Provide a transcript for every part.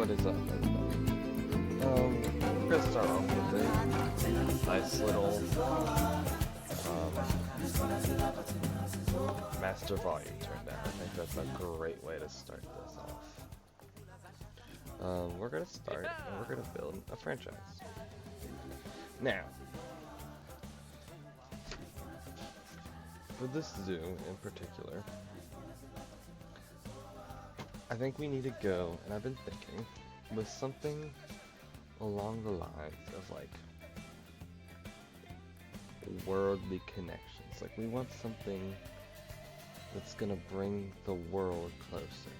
What is up, everybody? We're gonna start off with a nice little master volume turndown. I think that's a great way to start this off. We're gonna start and we're gonna build a franchise. Now, for this zoo in particular, I think we need to go, and I've been thinking, with something along the lines of like worldly connections. Like we want something that's gonna bring the world closer.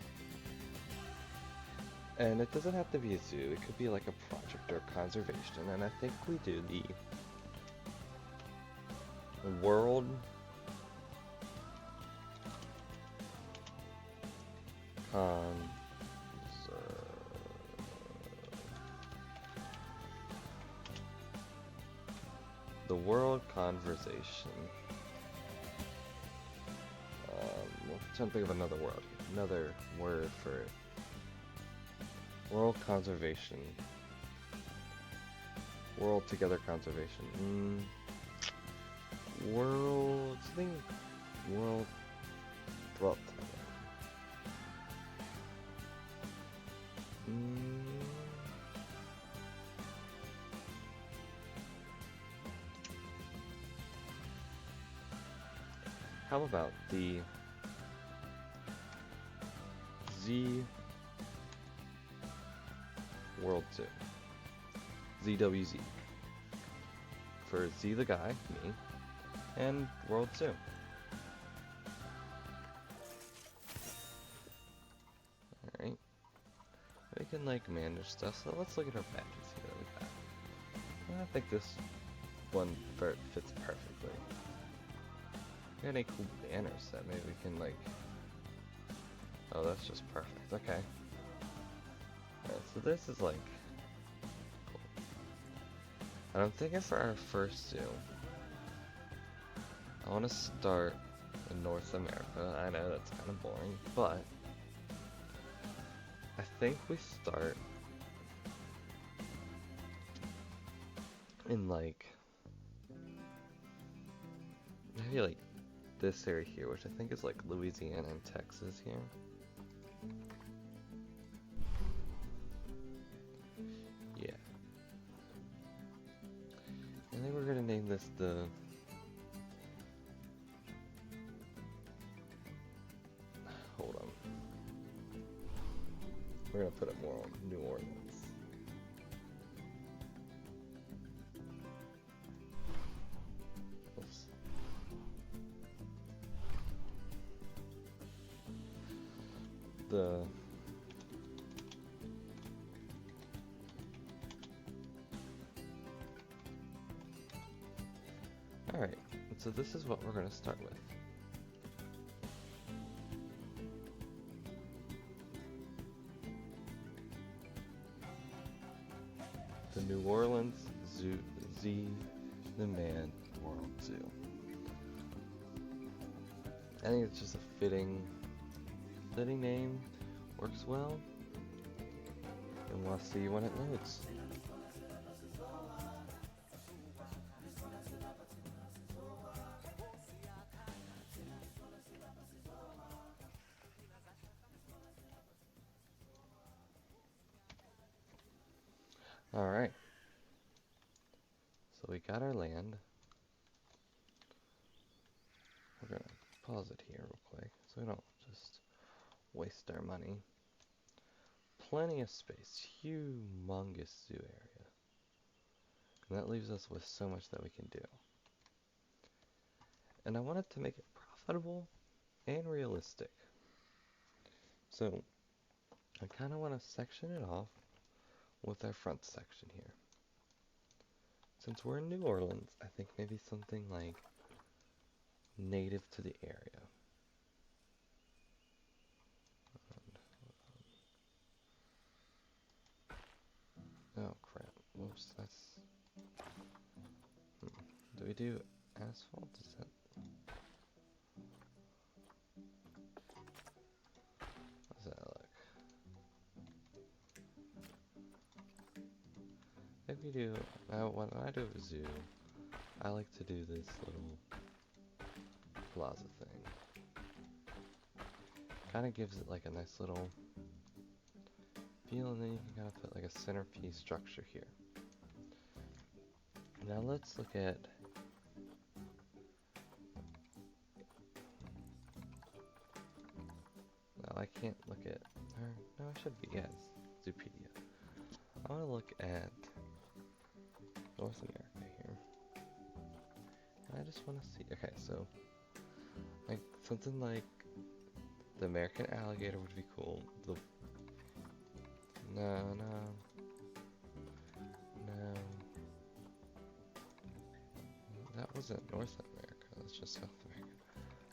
And it doesn't have to be a zoo, it could be like a project or conservation, and I think we do the world the world conversation. I'm trying to think of another word for it. World conservation. World together conservation. World brought together. How about the Z World Zoo? ZWZ. For Z the guy, me, and World Zoo. Alright. We can like manage stuff, so let's look at our badges here that we got. I think this one fits perfectly. We got any cool banners that maybe we can like... Oh, that's just perfect. Okay. Alright, so this is like... Cool. And I'm thinking for our first zoo, I want to start in North America. I know that's kind of boring, but I think we start in like... maybe like this area here, which I think is like Louisiana and Texas here. Yeah. I think we're gonna name this the... Hold on. We're gonna put it more on New Orleans. Oops. Alright, so this is what we're going to start with. The New Orleans Zoo, Z the Man World Zoo. I think it's just a fitting name, works well, and we'll see when it loads. Alright, so we got our land. We're gonna pause it here real quick so we don't just waste our money. Plenty of space, humongous zoo area. And that leaves us with so much that we can do. And I wanted to make it profitable and realistic. So I kind of want to section it off with our front section here. Since we're in New Orleans, I think maybe something like native to the area. Oh crap, whoops, that's... Do we do asphalt? Is that... How's that look? you do, when I do a zoo, I like to do this little plaza thing. Kind of gives it like a nice little feel, and then you can kind of put like a centerpiece structure here. Now let's look at I can't look at, or no, I should be, yes, Zoopedia. I want to look at North America here. And I just want to see, okay, so, like, something like the American alligator would be cool. No. That wasn't North America, that's just South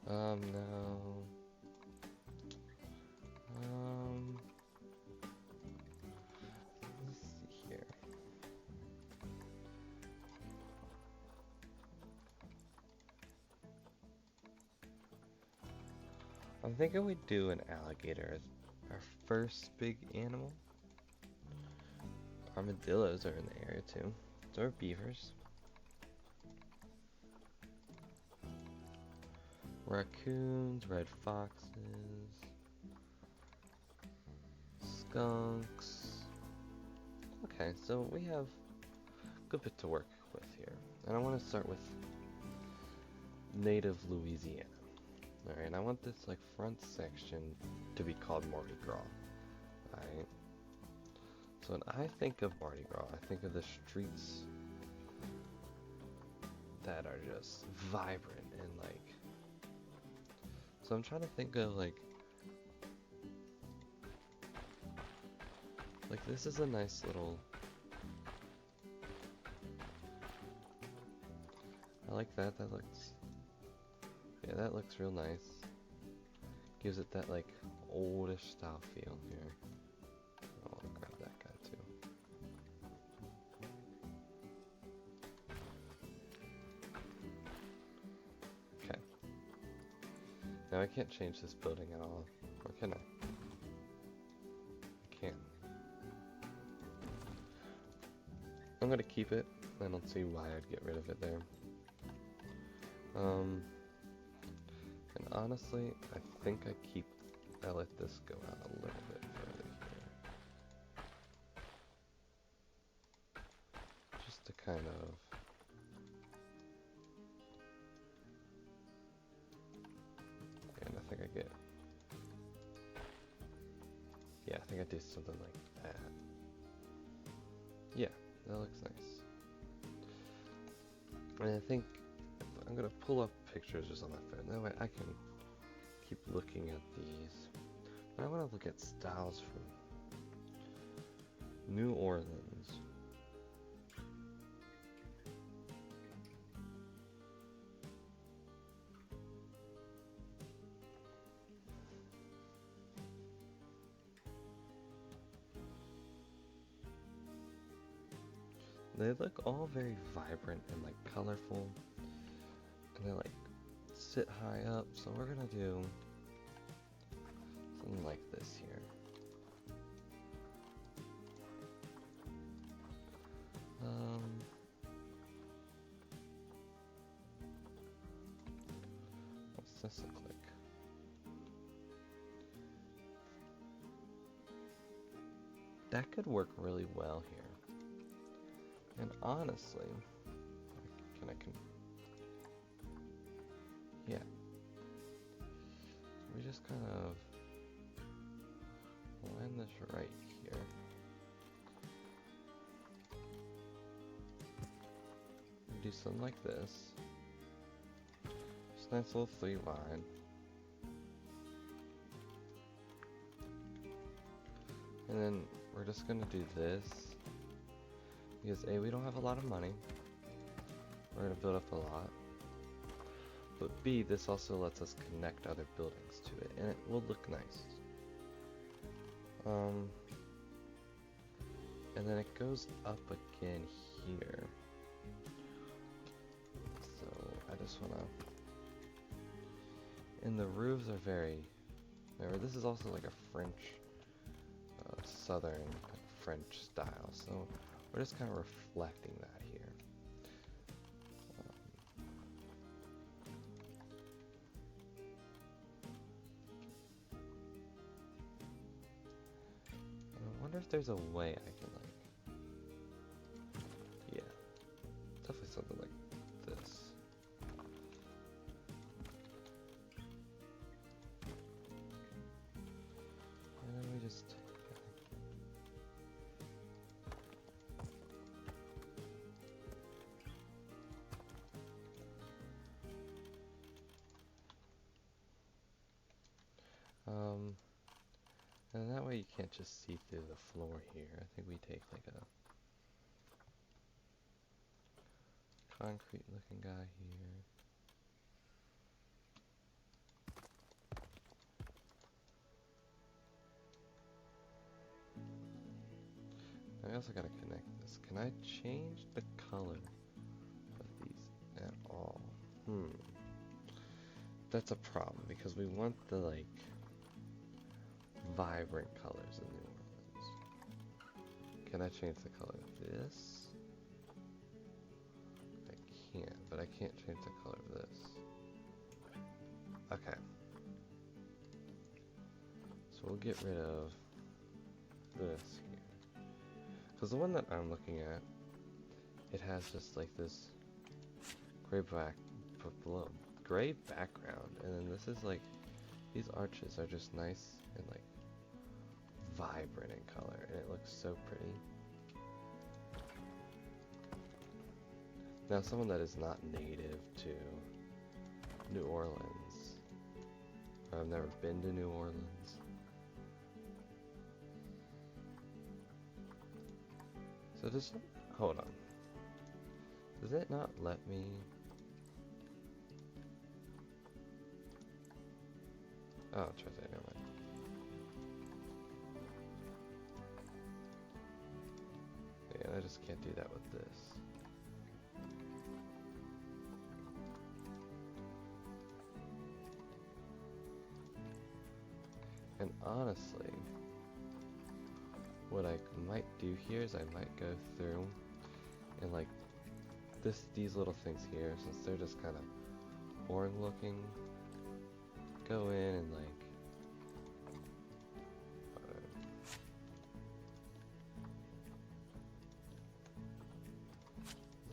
America. No. Let's see here. I'm thinking we do an alligator as our first big animal. Armadillos are in the area too. So are beavers. Raccoons, red foxes, skunks. Okay, so we have a good bit to work with here. And I want to start with native Louisiana. Alright, and I want this like front section to be called Mardi Gras. Alright. So when I think of Mardi Gras, I think of the streets that are just vibrant and like. So I'm trying to think of like this is a nice little. I like that. That looks. Yeah, that looks real nice. Gives it that like oldish style feel here. Oh, I'll grab that guy too. Okay. Now I can't change this building at all. Or can I? I can't. I'm gonna keep it. I don't see why I'd get rid of it there. And honestly, I think I let this go out a little bit further here. Just to kind of... And I think I get... Yeah, I think I do something like that. Yeah, that looks nice. And I think I'm gonna pull up pictures just on my phone. That way I can keep looking at these. But I want to look at styles from New Orleans. They look all very vibrant and like colorful. And they like sit high up, so we're gonna do something like this here. What's this look like? That could work really well here. And honestly, yeah. So we just kind of line this right here. Do something like this. Just a nice little 3 wide. And then we're just gonna do this. Because A, we don't have a lot of money. We're gonna build up a lot. But B, this also lets us connect other buildings to it, and it will look nice. And then it goes up again here. So I just wanna. And the roofs are very. Remember, this is also like a French, southern French style. So we're just kind of reflecting that here. I wonder if there's a way I can like, yeah, definitely something like this. And then we just, and that way you can't just see through the floor here. I think we take like a concrete looking guy here. I also gotta connect this. Can I change the color of these at all? That's a problem because we want the like vibrant colors in New Orleans. Can I change the color of this? I can't, but I can't change the color of this. Okay. So we'll get rid of this here. Because the one that I'm looking at, it has just like this gray background, and then this is like, these arches are just nice and like vibrant in color, and it looks so pretty. Now, someone that is not native to New Orleans, or I've never been to New Orleans, so just hold on. Does it not let me? Oh, try that. Never mind. Yeah, I just can't do that with this. And honestly, what I might do here is I might go through and like these little things here, since they're just kind of boring looking, go in and like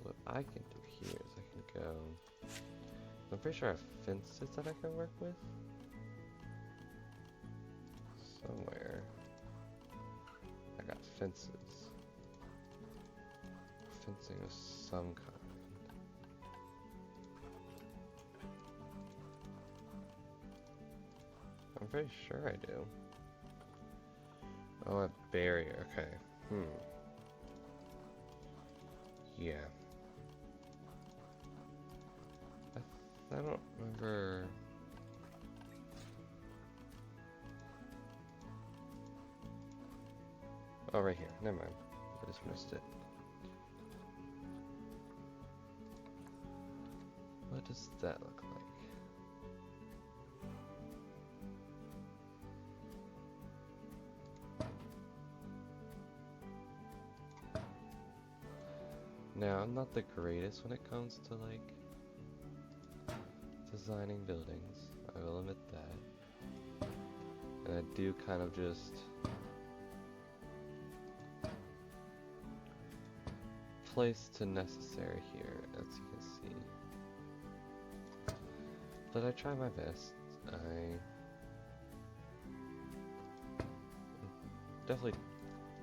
what I can do here is I can go, I'm pretty sure I have fences that I can work with somewhere. I got fences, fencing of some kind. I'm pretty sure I do. Oh, a barrier. Okay. Yeah. I don't remember. Oh, right here. Never mind. I just missed it. What does that look like? Now, I'm not the greatest when it comes to like designing buildings, I will admit that. And I do kind of just place to necessary here, as you can see. But I try my best. I definitely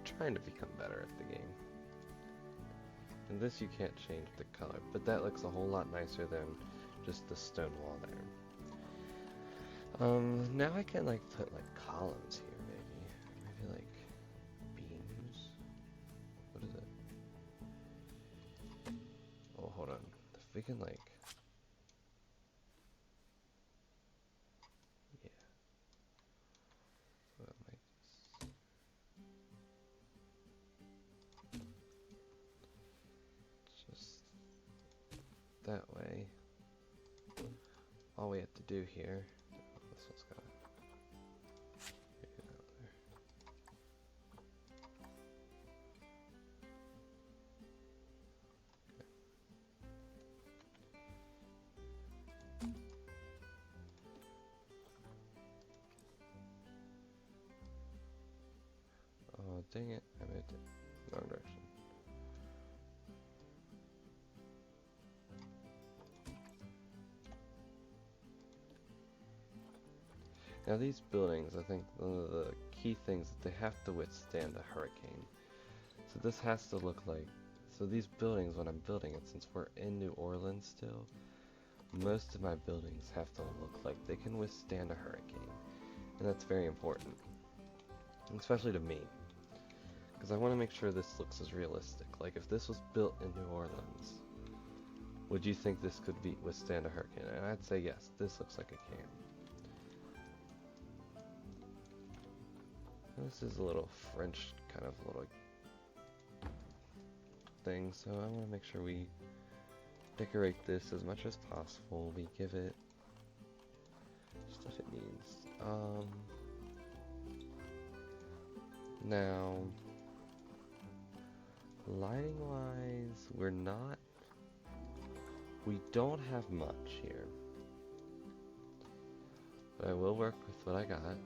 trying to become better at the game. And this you can't change the color, but that looks a whole lot nicer than just the stone wall there. Now I can like put like columns here, maybe like beams. What is it? Oh, hold on. If we can like, yeah. So that might just that way. All we have to do here, this one's got get out there. Dang it, I moved it wrong direction. Now these buildings, I think one of the key things that they have to withstand a hurricane. So this has to look like, so these buildings, when I'm building it, since we're in New Orleans still, most of my buildings have to look like they can withstand a hurricane. And that's very important, especially to me, because I want to make sure this looks as realistic. Like if this was built in New Orleans, would you think this could withstand a hurricane? And I'd say yes, this looks like it can. This is a little French kind of little thing, so I want to make sure we decorate this as much as possible. We give it stuff it needs. Now, lighting wise, we don't have much here, but I will work with what I got.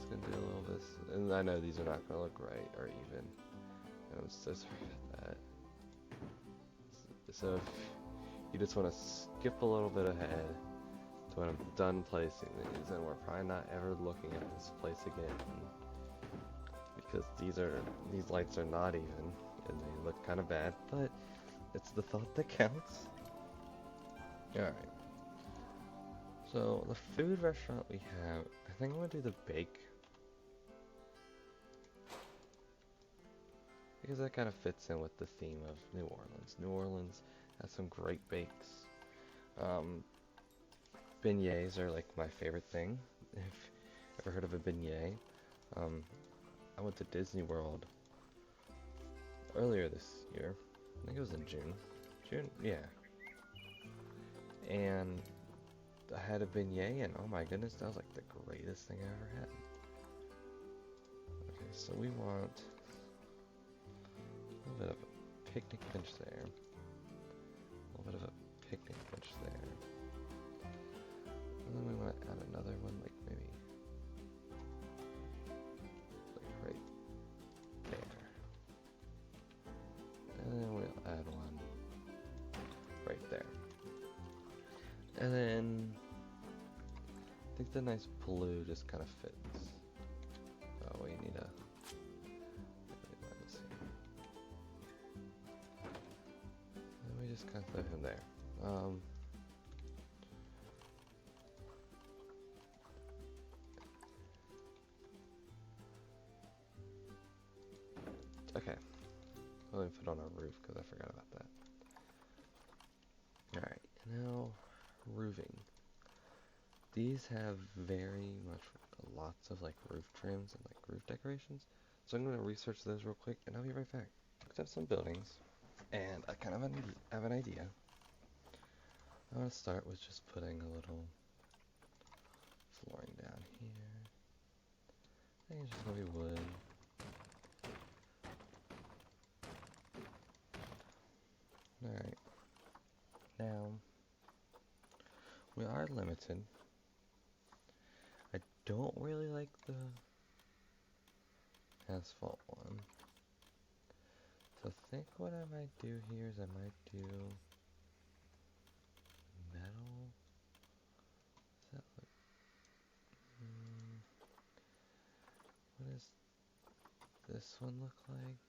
Gonna do a little of this, and I know these are not gonna look right or even. I'm so sorry about that. So if you just want to skip a little bit ahead to when I'm done placing these, and we're probably not ever looking at this place again because these lights are not even, and they look kind of bad. But it's the thought that counts. All right. So the food restaurant we have, I think I'm gonna do the bake. Because that kind of fits in with the theme of New Orleans. New Orleans has some great bakes. Beignets are like my favorite thing. If you've ever heard of a beignet, I went to Disney World earlier this year. I think it was in June. June? Yeah. And I had a beignet, and oh my goodness, that was like the greatest thing I ever had. Okay, so we want a little bit of a picnic bench there. A little bit of a picnic bench there. And then we want to add another one, like maybe like right there. And then we'll add one right there. And then I think the nice blue just kind of fits. Oh, we need a. And we just kind of throw him there. Okay. Let me put on our roof because I forgot about that. Alright, now roofing. These have very much lots of like roof trims and like roof decorations. So I'm going to research those real quick and I'll be right back. Looked up some buildings and I kind of have an idea. I'm going to start with just putting a little flooring down here. I think it's just going to be wood. Alright. Now, we are limited. I don't really like the asphalt one. So I think what I might do here is I might do metal. Does that look? What does this one look like?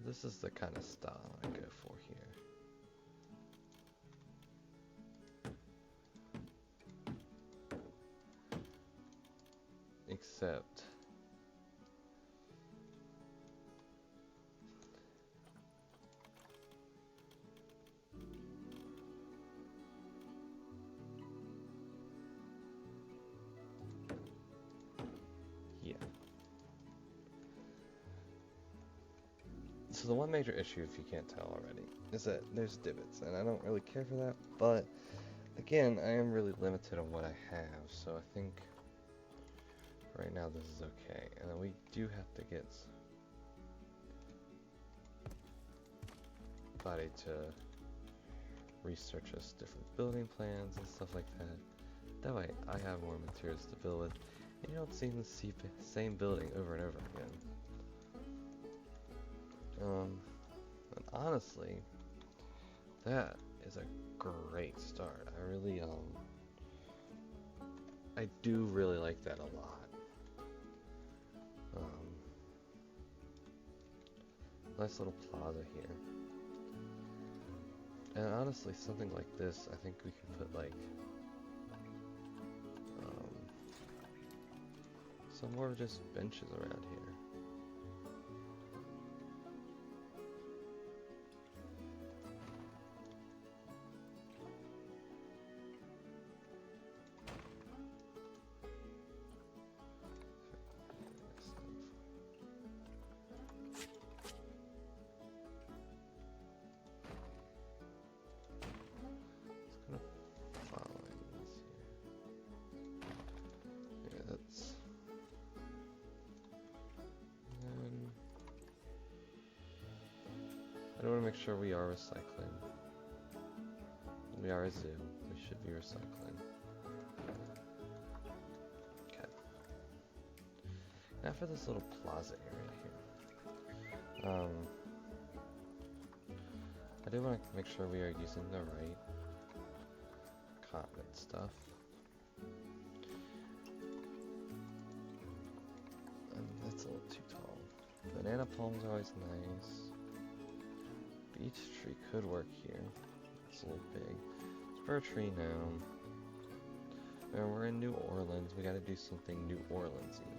This is the kind of style I go for here. Except yeah. So the one major issue, if you can't tell already, is that there's divots, and I don't really care for that, but again, I am really limited on what I have, so I think right now this is okay. And then we do have to get somebody to research us different building plans and stuff like that. That way I have more materials to build with, and you don't see the same building over and over again. And honestly, that is a great start. I do really like that a lot. Nice little plaza here. And honestly, something like this, I think we could put like some more just benches around here. I do want to make sure we are recycling. We are a zoo. We should be recycling. Okay. Now for this little plaza area here. I do want to make sure we are using the right continent stuff. And that's a little too tall. Banana palms are always nice. Beech tree could work here. It's a little big. Spur tree now. And we're in New Orleans. We gotta do something New Orleans-y.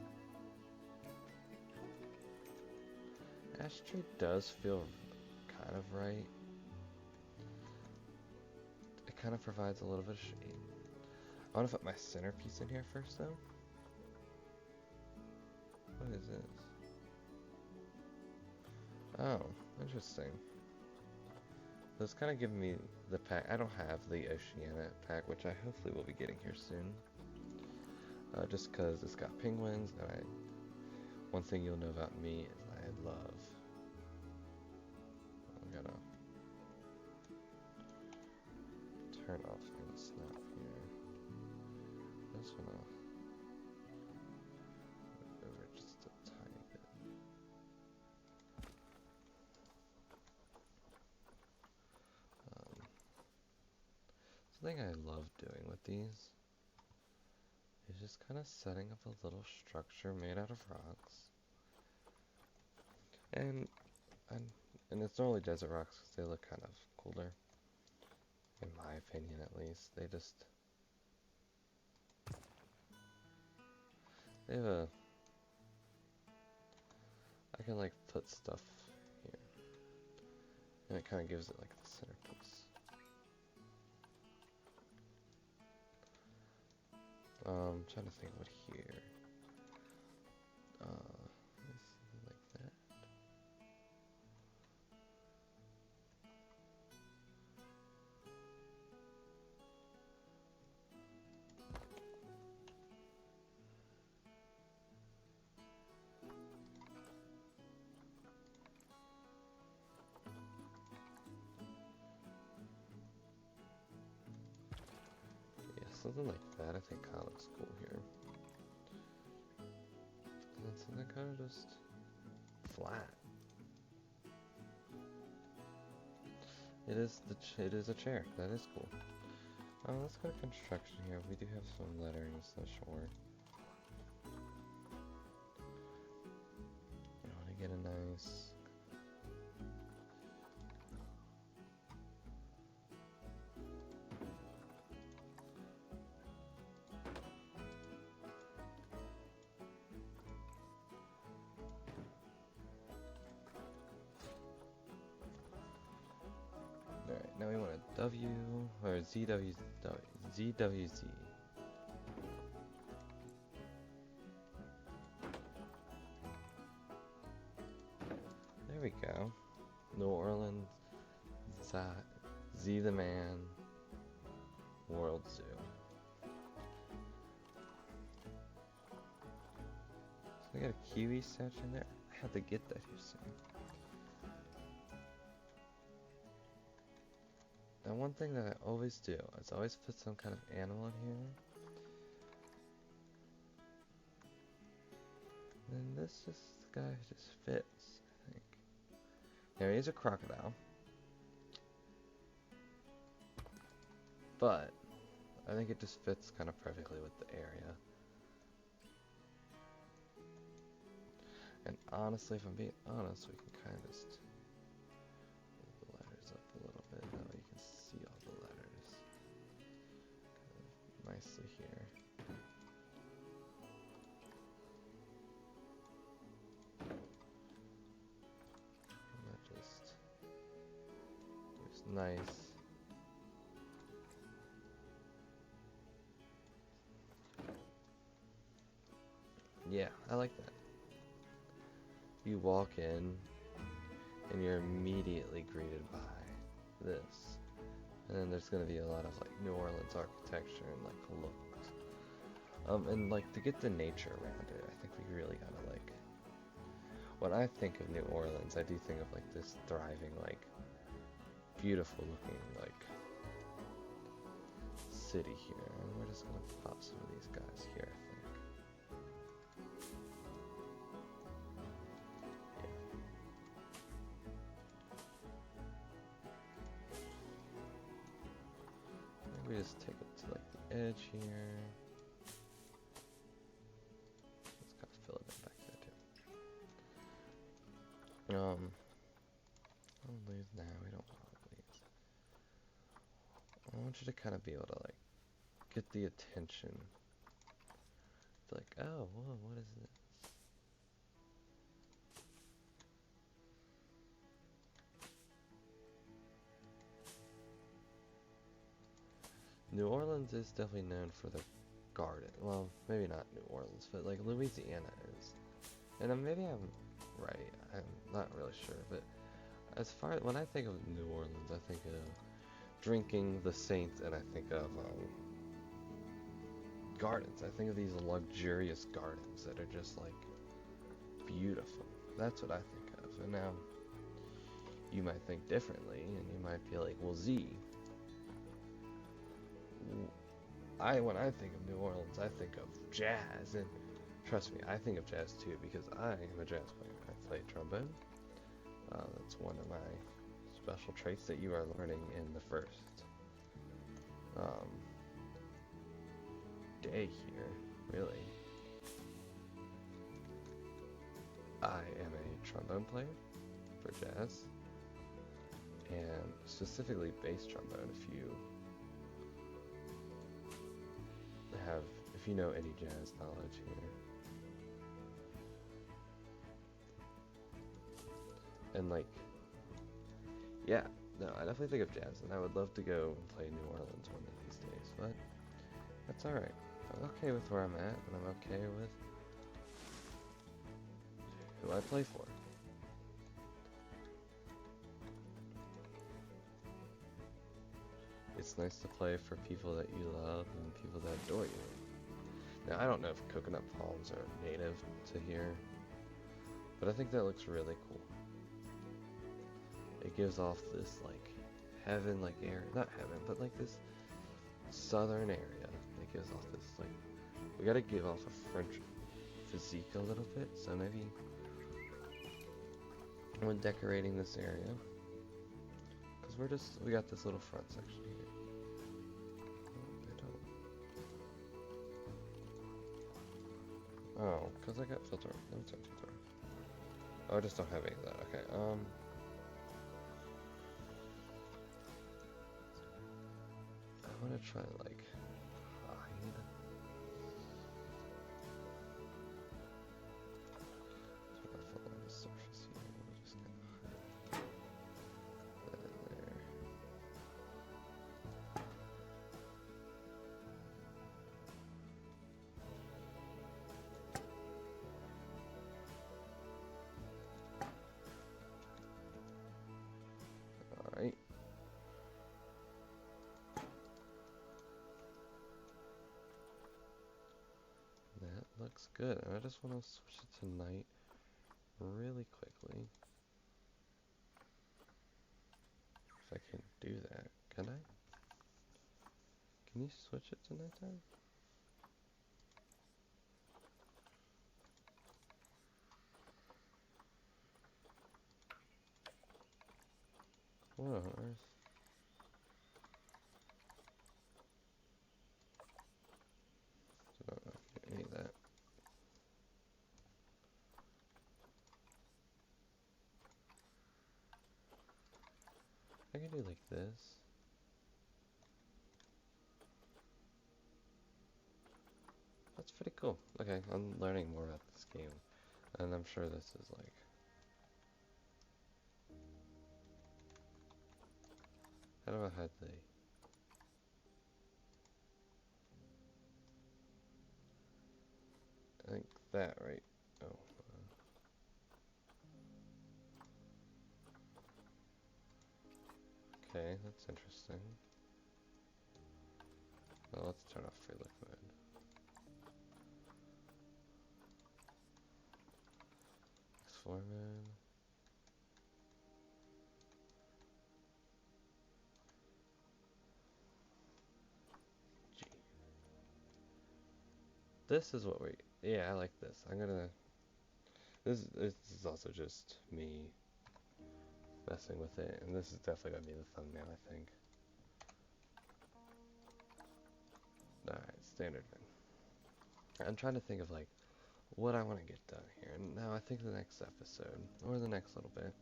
Ash tree does feel kind of right. It kind of provides a little bit of shade. I want to put my centerpiece in here first, though. What is this? Oh, interesting. So it's kind of giving me the pack. I don't have the Oceania pack, which I hopefully will be getting here soon. Just because it's got penguins, and one thing you'll know about me is I love. I'm gonna turn off the snap here. I just wanna move over just a tiny bit. Something I love doing with these is just kind of setting up a little structure made out of rocks. And it's normally desert rocks because they look kind of cooler. In my opinion, at least. They have a... I can like put stuff here. And it kind of gives it like the centerpiece. Trying to think what here. Like that. Yeah, something like that I think kind of looks cool here. And something kind of just flat. It is a chair. That is cool. Let's go to construction here. We do have some lettering on the shore. I want to get a nice... Alright, now we want a W, or ZWZ. There we go. New Orleans, Z the Man, World Zoo. I got a kiwi statue in there. I have to get that here soon. Now one thing that I always do is always put some kind of animal in here. And this guy just fits, I think. Now he's a crocodile. But I think it just fits kind of perfectly with the area. And honestly, if I'm being honest, we can kind of just move the letters up a little bit. That way you can see all the letters kind of nicely here. And that just gives nice. Yeah, I like that. You walk in and you're immediately greeted by this. And then there's gonna be a lot of like New Orleans architecture and like looks. And like to get the nature around it, I think we really gotta like, when I think of New Orleans, I do think of like this thriving, like beautiful looking like city here. And we're just gonna pop some of these guys here, I think. We just take it to like the edge here. Let's kind of fill it in back there too. All leaves now. We don't want all leaves. I want you to kind of be able to like get the attention. It's like, oh, whoa, what is this? New Orleans is definitely known for the garden. Well, maybe not New Orleans, but like Louisiana is. And maybe I'm right. I'm not really sure, but as far when I think of New Orleans, I think of drinking the Saints, and I think of gardens. I think of these luxurious gardens that are just like beautiful. That's what I think of. And now you might think differently, and you might be like, well, Z. When I think of New Orleans, I think of jazz, and trust me, I think of jazz too because I am a jazz player. I play trombone. That's one of my special traits that you are learning in the first day here, really. I am a trombone player for jazz, and specifically bass trombone. If you know any jazz knowledge here. And like, yeah, no, I definitely think of jazz, and I would love to go and play New Orleans one of these days, but that's alright. I'm okay with where I'm at, and I'm okay with who I play for. It's nice to play for people that you love and people that adore you. Now, I don't know if coconut palms are native to here, but I think that looks really cool. It gives off this, like, heaven-like area. Not heaven, but like this southern area. It gives off this, like, we gotta give off a French physique a little bit, so maybe when decorating this area, because we got this little front section here. Oh, because I got filter. Let me turn filter. Oh, I just don't have any of that. Okay, I want to try, like, hide. So if I fill in the surface here, we'll just kind of hide that in there. Alright. looks good. And I just want to switch it to night really quickly. If I can do that. Can I? Can you switch it to nighttime? What on earth? I don't know if you need that. I can do like this. That's pretty cool. Okay, I'm learning more about this game. And I'm sure this is like... How do I hide the... I think that, right? Oh. Okay, that's interesting. Well, let's turn off free liquid. Explore mode. G. This is what we... Yeah, I like this. I'm gonna... This is also just me messing with it, and this is definitely gonna be the thumbnail, I think. Alright, standard bin. I'm trying to think of like what I want to get done here. And now I think the next episode, or the next little bit,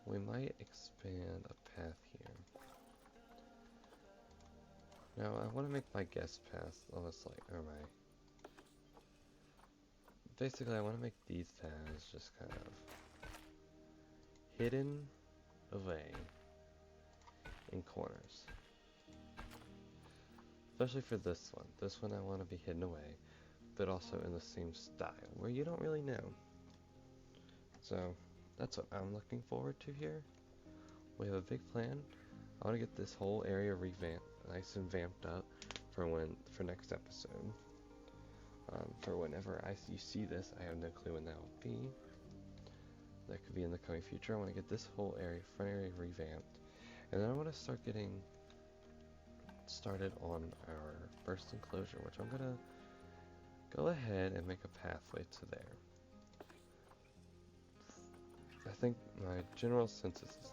we might expand a path here. Now I want to make my guest path almost like, or my... Basically I want to make these paths just kind of hidden away in corners. Especially for this one. This one I want to be hidden away, but also in the same style, where you don't really know. So, that's what I'm looking forward to here. We have a big plan. I want to get this whole area revamped, nice and vamped up for next episode. For whenever you see this, I have no clue when that will be. That could be in the coming future. I want to get this whole front area revamped. And then I want to start getting started on our first enclosure, which I'm going to go ahead and make a pathway to there. I think my general census is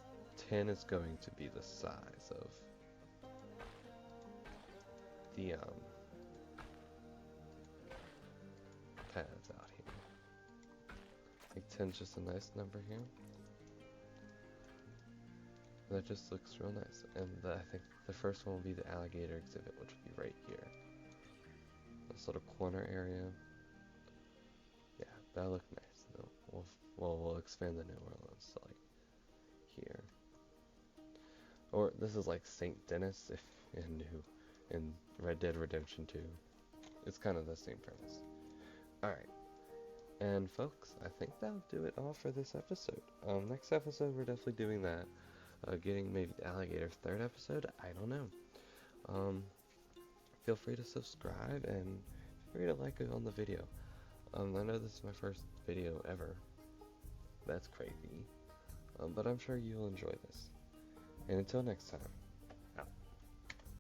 10 is going to be the size of the paths out here. I think 10 is just a nice number here. That just looks real nice. And I think the first one will be the alligator exhibit, which will be right here. This little corner area. Yeah, that'll look nice. We'll expand the New Orleans to like here. Or this is like St. Denis in Red Dead Redemption 2. It's kind of the same premise. Alright. And folks, I think that'll do it all for this episode. Next episode we're definitely doing that. Getting maybe the alligator's third episode, I don't know. Feel free to subscribe and feel free to like it on the video. I know this is my first video ever. That's crazy. But I'm sure you'll enjoy this. And until next time.